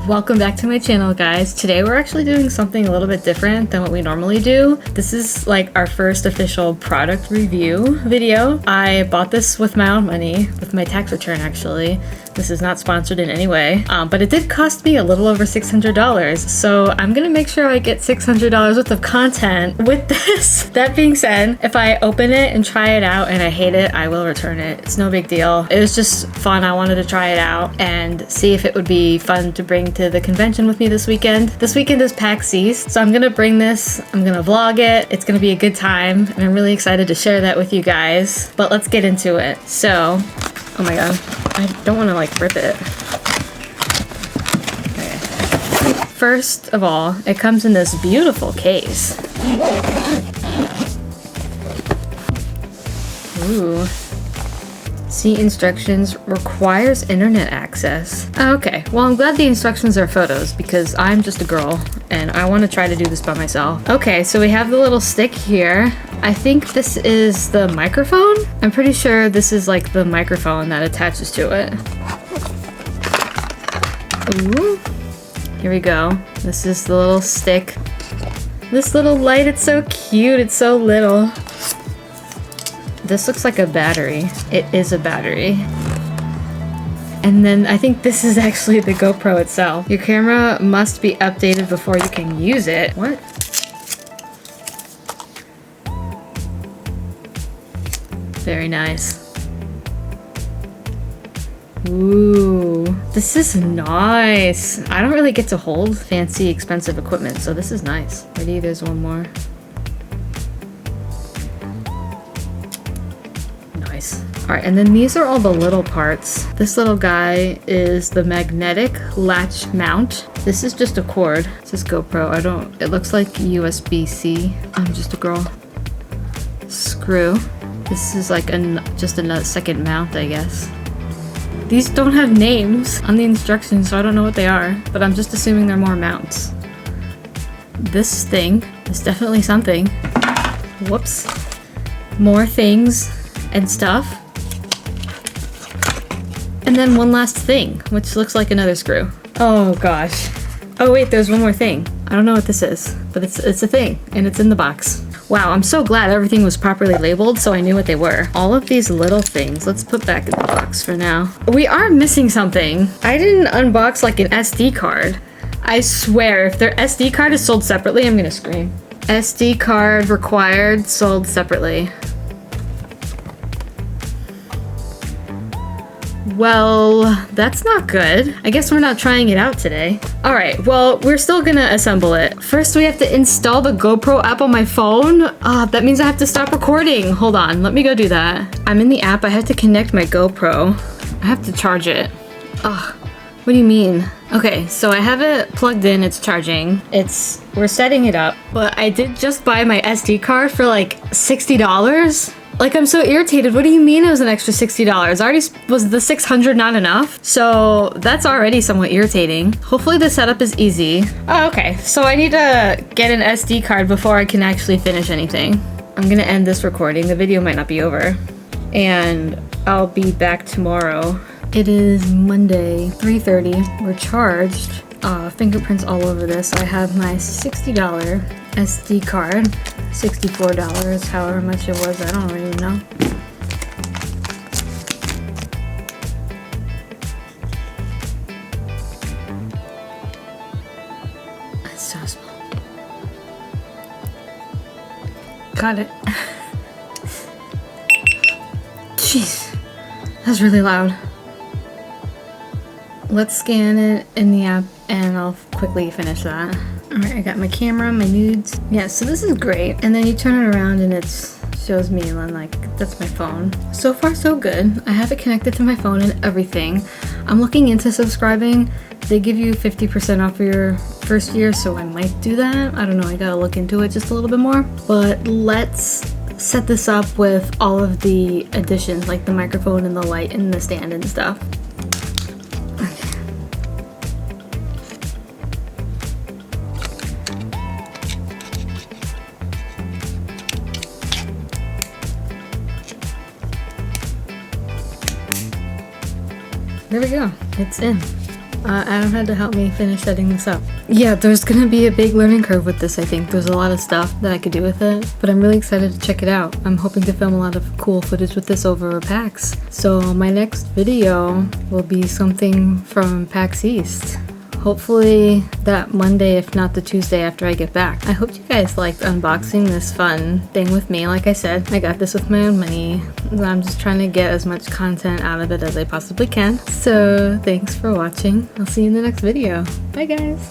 Welcome back to my channel, guys. Today we're actually doing something a little bit different than what we normally do. This is like our first official product review video. I bought this with my own money, with my tax return actually. This is not sponsored in any way, but it did cost me a little over $600. So I'm gonna make sure I get $600 worth of content with this. That being said, if I open it and try it out and I hate it, I will return it. It's no big deal. It was just fun. I wanted to try it out and see if it would be fun to bring to the convention with me this weekend. This weekend is PAX East, so I'm gonna bring this, I'm gonna vlog it. It's gonna be a good time, and I'm really excited to share that with you guys. But let's get into it. So, oh my god, I don't want to like rip it. Okay. First of all, it comes in this beautiful case. Ooh. See instructions, requires internet access. Okay, well I'm glad the instructions are photos because I'm just a girl and I want to try to do this by myself. Okay, so we have the little stick here. I think this is the microphone. I'm pretty sure this is like the microphone that attaches to it. Ooh, here we go. This is the little stick. This little light, it's so cute, it's so little. This looks like a battery. It is a battery. And then I think this is actually the GoPro itself. Your camera must be updated before you can use it. What? Very nice. Ooh, this is nice. I don't really get to hold fancy, expensive equipment, so this is nice. Ready? There's one more. Nice. All right, and then these are all the little parts. This little guy is the magnetic latch mount. This is just a cord. It says GoPro. It looks like USB-C. I'm just a girl. Screw. This is like just another second mount, I guess. These don't have names on the instructions, so I don't know what they are, but I'm just assuming they're more mounts. This thing is definitely something. Whoops. More things and stuff. And then one last thing, which looks like another screw. Oh gosh. Oh wait, there's one more thing. I don't know what this is, but it's a thing, and it's in the box. Wow, I'm so glad everything was properly labeled so I knew what they were. All of these little things, let's put back in the box for now. We are missing something. I didn't unbox like an SD card. I swear, if their SD card is sold separately, I'm gonna scream. SD card required, sold separately. Well, that's not good. I guess we're not trying it out today. All right, well, we're still gonna assemble it. First, we have to install the GoPro app on my phone. That means I have to stop recording. Hold on, let me go do that. I'm in the app, I have to connect my GoPro. I have to charge it. What do you mean? Okay, so I have it plugged in, it's charging. We're setting it up, but I did just buy my SD card for like $60. Like, I'm so irritated. What do you mean it was an extra $60? Already was the $600 not enough? So that's already somewhat irritating. Hopefully the setup is easy. Oh, okay. So I need to get an SD card before I can actually finish anything. I'm gonna end this recording. The video might not be over. And I'll be back tomorrow. It is Monday, 3:30. We're charged. Fingerprints all over this. I have my $60 SD card. $64, however much it was, I don't really know. It's so small. Got it. Jeez, that's really loud. Let's scan it in the app and I'll quickly finish that. Alright, I got my camera, my nudes. Yeah, so this is great. And then you turn it around and it shows me and then like, that's my phone. So far so good. I have it connected to my phone and everything. I'm looking into subscribing. They give you 50% off for your first year, so I might do that. I don't know, I gotta look into it just a little bit more. But let's set this up with all of the additions, like the microphone and the light and the stand and stuff. There we go. It's in. Adam had to help me finish setting this up. Yeah, there's gonna be a big learning curve with this, I think. There's a lot of stuff that I could do with it, but I'm really excited to check it out. I'm hoping to film a lot of cool footage with this over PAX. So my next video will be something from PAX East. Hopefully that Monday, if not the Tuesday after I get back. I hope you guys liked unboxing this fun thing with me. Like I said, I got this with my own money. I'm just trying to get as much content out of it as I possibly can. So thanks for watching. I'll see you in the next video. Bye guys!